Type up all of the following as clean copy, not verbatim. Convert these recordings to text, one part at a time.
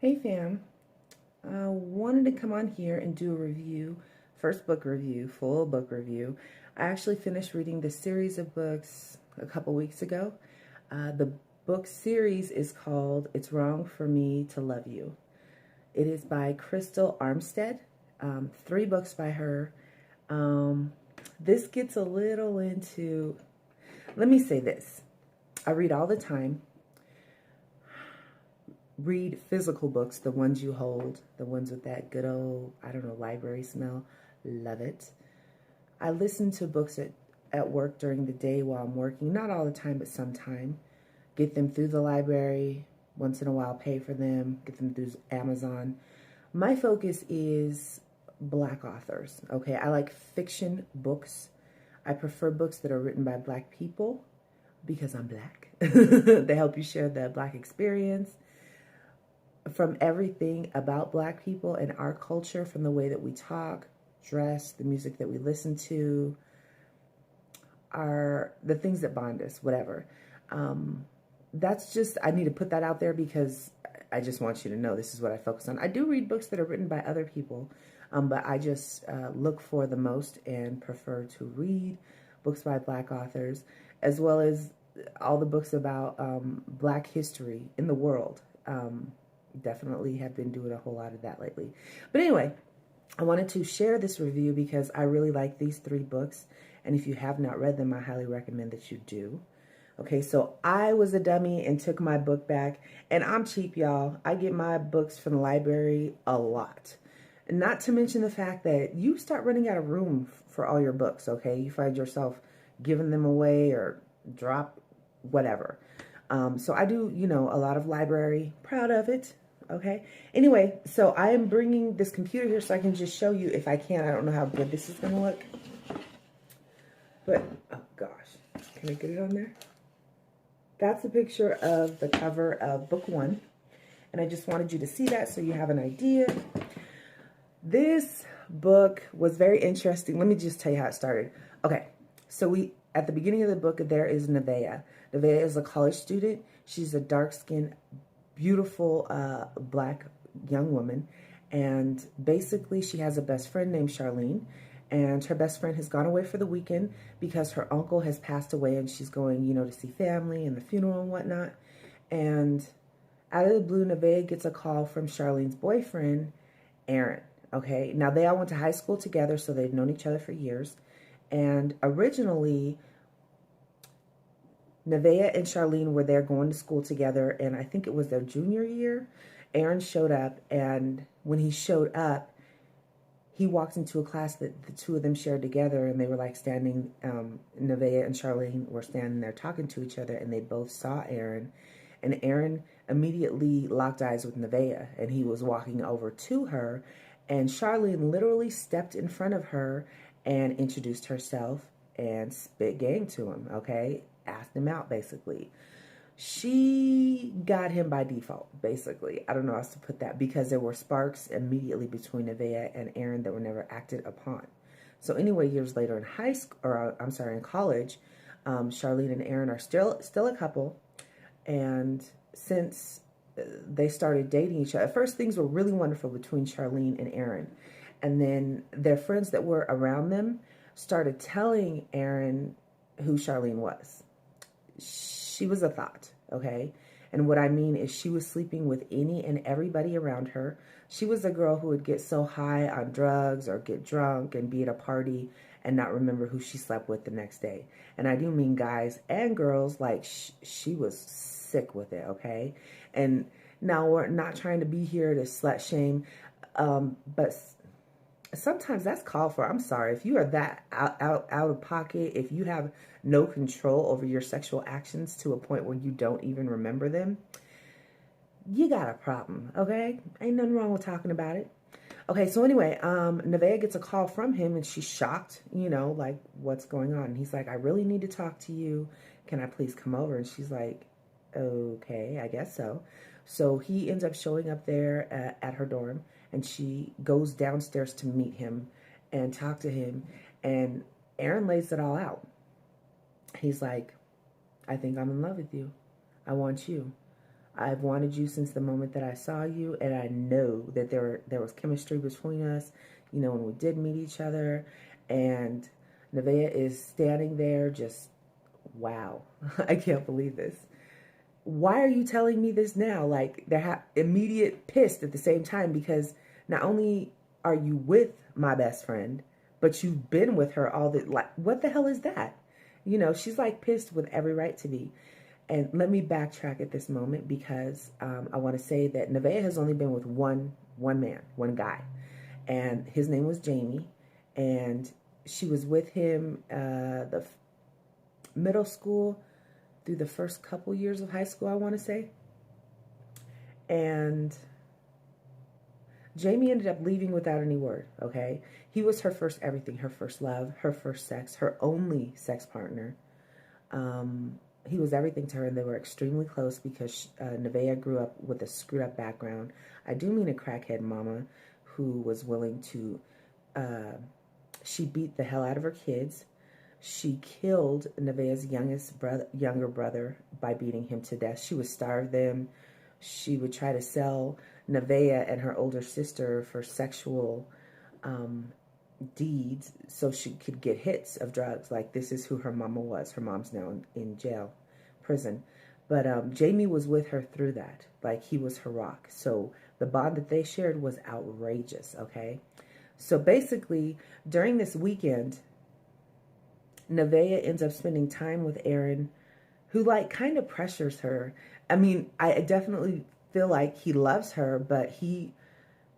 Hey fam, I wanted to come on here and do a review, first book review, full book review. I actually finished reading the series of books a couple weeks ago. The book series is called It's Wrong for Me to Love You. It is by Krystal Armstead, three books by her. This gets a little into, let me say this, I read all the time. Read physical books, the ones you hold, the ones with that good old, I don't know, library smell. Love it. I listen to books at work during the day while I'm working, not all the time, but sometime. Get them through the library, once in a while pay for them, get them through Amazon. My focus is Black authors, okay? I like fiction books. I prefer books that are written by Black people because I'm Black. They help you share the Black experience. From everything about Black people and our culture, from the way that we talk, dress, the music that we listen to, the things that bond us, whatever. That's just, I need to put that out there because I just want you to know this is what I focus on. I do read books that are written by other people, but I just look for the most and prefer to read books by Black authors, as well as all the books about Black history in the world. Definitely have been doing a whole lot of that lately. But anyway, I wanted to share this review because I really like these three books. And if you have not read them, I highly recommend that you do. Okay, so I was a dummy and took my book back. And I'm cheap, y'all. I get my books from the library a lot. Not to mention the fact that you start running out of room for all your books, okay? You find yourself giving them away or drop whatever. So I do, a lot of library. Proud of it. Okay. Anyway, so I am bringing this computer here so I can just show you if I can. I don't know how good this is going to look. But, oh gosh. Can I get it on there? That's a picture of the cover of book one. And I just wanted you to see that so you have an idea. This book was very interesting. Let me just tell you how it started. Okay. So at the beginning of the book, there is Nevaeh. Nevaeh is a college student. She's a dark-skinned, beautiful Black young woman, and basically she has a best friend named Charlene, and her best friend has gone away for the weekend because her uncle has passed away, and she's going, to see family and the funeral and whatnot. And out of the blue, Nevaeh gets a call from Charlene's boyfriend, Aaron. Okay, now they all went to high school together, so they've known each other for years. And originally, Nevaeh and Charlene were there going to school together, and I think it was their junior year. Aaron showed up, and when he showed up, he walked into a class that the two of them shared together, and they were like standing, Nevaeh and Charlene were standing there talking to each other, and they both saw Aaron, and Aaron immediately locked eyes with Nevaeh, and he was walking over to her, and Charlene literally stepped in front of her and introduced herself and spit game to him, okay? Asked him out, basically. She got him by default, basically. I don't know how else to put that, because there were sparks immediately between Nevaeh and Aaron that were never acted upon. So anyway, years later in high school, or I'm sorry, in college, Charlene and Aaron are still a couple, and since they started dating each other, at first things were really wonderful between Charlene and Aaron, and then their friends that were around them started telling Aaron who Charlene was. She was a thought, okay? And what I mean is she was sleeping with any and everybody around her. She was a girl who would get so high on drugs or get drunk and be at a party and not remember who she slept with the next day. And I do mean guys and girls, like she was sick with it, okay? And now we're not trying to be here to slut shame, but sometimes that's called for. I'm sorry. If you are that out of pocket, if you have no control over your sexual actions to a point where you don't even remember them, you got a problem, okay? Ain't nothing wrong with talking about it. Okay, so anyway, Nevaeh gets a call from him, and she's shocked, like, what's going on? And he's like, I really need to talk to you. Can I please come over? And she's like, okay, I guess so. So he ends up showing up there at her dorm, and she goes downstairs to meet him and talk to him, and Aaron lays it all out. He's like, I think I'm in love with you. I want you. I've wanted you since the moment that I saw you, and I know that there was chemistry between us, you know, when we did meet each other. And Nevaeh is standing there just, wow, I can't believe this. Why are you telling me this now? Like, they're immediate pissed at the same time, because not only are you with my best friend, but you've been with her all the, like, what the hell is that? You know, she's like pissed with every right to be. And let me backtrack at this moment, because I want to say that Nevaeh has only been with one man, one guy, and his name was Jamie, and she was with him the middle school through the first couple years of high school, I want to say. And Jamie ended up leaving without any word, okay? He was her first everything, her first love, her first sex, her only sex partner. He was everything to her, and they were extremely close because Nevaeh grew up with a screwed up background. I do mean a crackhead mama who was willing to, she beat the hell out of her kids. She killed Nevaeh's younger brother by beating him to death. She would starve them. She would try to sell Nevaeh and her older sister for sexual deeds so she could get hits of drugs. Like, this is who her mama was. Her mom's now in jail, prison. But Jamie was with her through that. Like, he was her rock. So the bond that they shared was outrageous, okay? So basically, during this weekend, Nevaeh ends up spending time with Aaron, who, like, kind of pressures her. I mean, I definitely feel like he loves her, but he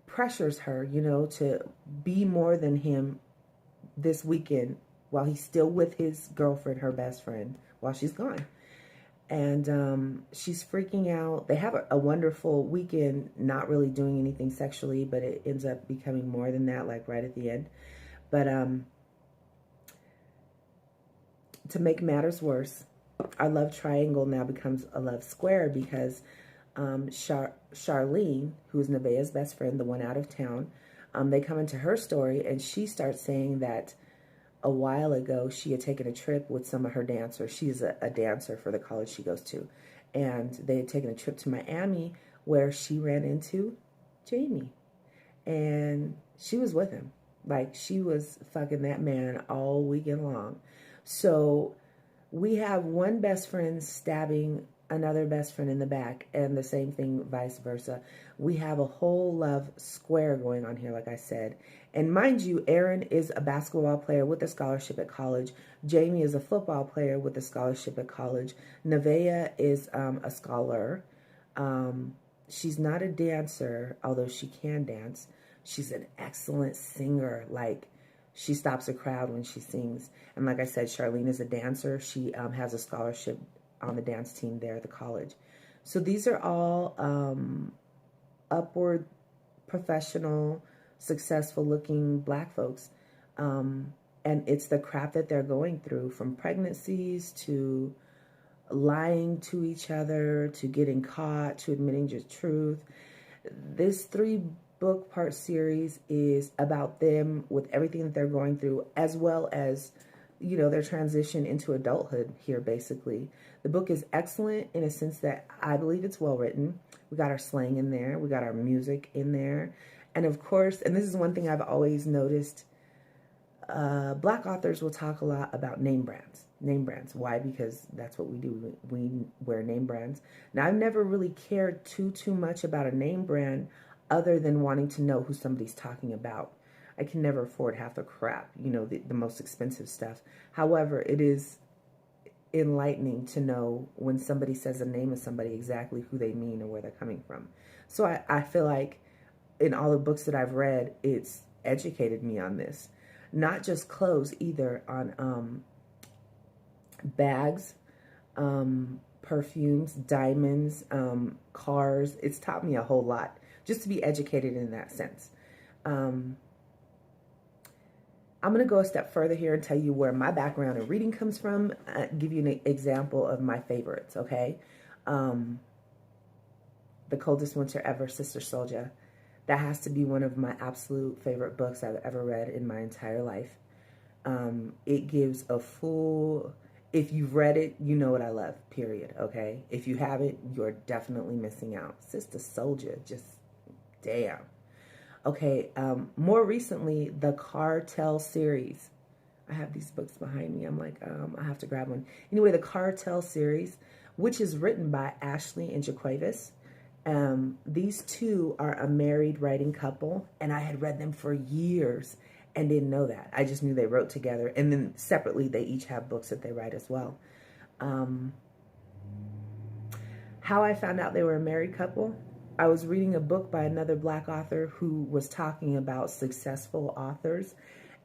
pressures her, you know, to be more than him this weekend while he's still with his girlfriend, her best friend, while she's gone. And she's freaking out. They have a wonderful weekend, not really doing anything sexually, but it ends up becoming more than that, like right at the end. But to make matters worse, our love triangle now becomes a love square, because Charlene, who's Nevaeh's best friend, the one out of town, they come into her story, and she starts saying that a while ago she had taken a trip with some of her dancers. She's a dancer for the college she goes to. And they had taken a trip to Miami where she ran into Jamie. And she was with him. Like, she was fucking that man all weekend long. So we have one best friend stabbing another best friend in the back, and the same thing vice versa. We have a whole love square going on here, like I said. And mind you, Aaron is a basketball player with a scholarship at college. Jamie is a football player with a scholarship at college. Nevaeh is a scholar. She's not a dancer, although she can dance. She's an excellent singer. Like, she stops a crowd when she sings. And like I said, Charlene is a dancer. She has a scholarship on the dance team there at the college. So these are all upward, professional, successful looking black folks. And it's the crap that they're going through, from pregnancies to lying to each other, to getting caught, to admitting the truth. This 3-book part series is about them with everything that they're going through, as well as, you know, their transition into adulthood here, basically. The book is excellent in a sense that I believe it's well written. We got our slang in there. We got our music in there. And of course, and this is one thing I've always noticed, black authors will talk a lot about name brands. Name brands. Why? Because that's what we do. We wear name brands. Now, I've never really cared too much about a name brand other than wanting to know who somebody's talking about. I can never afford half the crap, you know, the most expensive stuff. However, it is enlightening to know when somebody says the name of somebody exactly who they mean and where they're coming from. So I feel like in all the books that I've read, it's educated me on this. Not just clothes either, on bags, perfumes, diamonds, cars. It's taught me a whole lot just to be educated in that sense. I'm going to go a step further here and tell you where my background in reading comes from. Give you an example of my favorites, okay? The Coldest Winter Ever, Sister Souljah. That has to be one of my absolute favorite books I've ever read in my entire life. It gives a full if you've read it, you know what I love, period, okay? If you haven't, you're definitely missing out. Sister Soldier, just damn. Okay, more recently, the Cartel series. I have these books behind me. I'm like, I have to grab one. Anyway, the Cartel series, which is written by Ashley and Jaquavis. These two are a married writing couple, and I had read them for years and didn't know that. I just knew they wrote together, and then separately, they each have books that they write as well. How I found out they were a married couple, I was reading a book by another Black author who was talking about successful authors,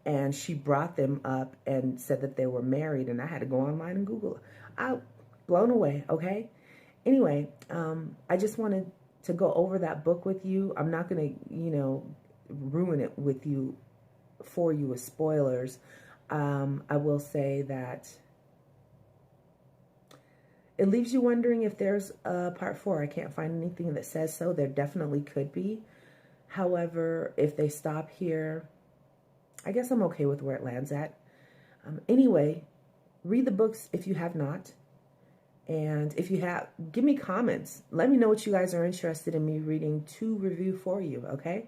and she brought them up and said that they were married, and I had to go online and Google it. I blown away, okay? Anyway, I just wanted to go over that book with you. I'm not going to, ruin it with you, for you with spoilers. I will say that it leaves you wondering if there's a part 4. I can't find anything that says so. There definitely could be. However, if they stop here, I guess I'm okay with where it lands at. Anyway, read the books if you have not. And if you have, give me comments. Let me know what you guys are interested in me reading to review for you, okay?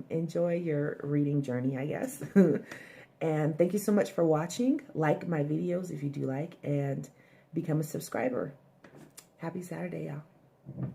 Enjoy your reading journey, I guess. And thank you so much for watching. Like my videos if you do like, and become a subscriber. Happy Saturday, y'all.